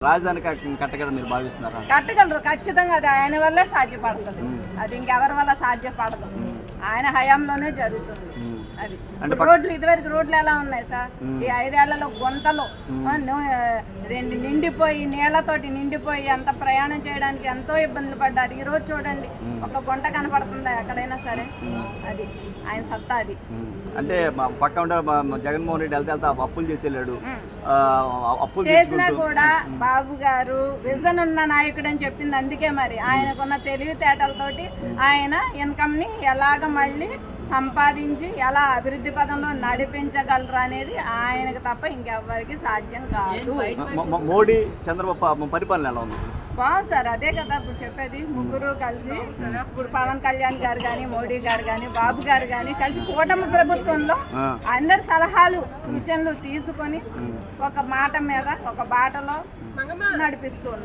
రాజధాని కట్టగలరు మీరు భావిస్తున్నారా? కట్టగలరు ఖచ్చితంగా. అది ఆయన వల్లే సాధ్యపడుతుంది, అది ఇంకెవరి వల్ల సాధ్యపడదు. ఆయన హయాంలోనే జరుగుతుంది అది. రోడ్లు ఇదివరకు రోడ్లు ఎలా ఉన్నాయి సార్? ఈ 5 ఏళ్లలో గుంతలు నిండిపోయి నీళ్లతోటి నిండిపోయి అంత ప్రయాణం చేయడానికి ఎంతో ఇబ్బందులు పడ్డారు. ఈ రోజు చూడండి, ఒక గుంట కనపడుతుందా ఎక్కడైనా సరే? అది ఆయన సత్తా. అది అంటే పక్క ఉండే జగన్మోహన్ రెడ్డి వెళ్తే అప్పులు చేసి వెళ్ళాడు. అప్పులు చేసినా కూడా బాబు గారు విజన్ ఉన్న నాయకుడు అని చెప్పింది. అందుకే మరి ఆయనకున్న తెలివితేటలతోటి ఆయన ఇన్కమ్ ని ఎలాగ మళ్ళీ సంపాదించి ఎలా అభివృద్ధి పదంలో నడిపించగలరు అనేది ఆయనకు తప్ప ఇంకెవ్వరికి సాధ్యం కాదు. మోడీ చంద్రబాబు పరిపాలన ఎలా ఉంది? బాగుంది సార్. అదే కదా ఇప్పుడు చెప్పేది. ముగ్గురు కలిసి ఇప్పుడు పవన్ కళ్యాణ్ గారు కానీ, మోడీ గారు కానీ, బాబు గారు కానీ కలిసి కూటమి ప్రభుత్వంలో అందరి సలహాలు సూచనలు తీసుకొని ఒక మాట మీద ఒక బాటలో నడిపిస్తున్నారు.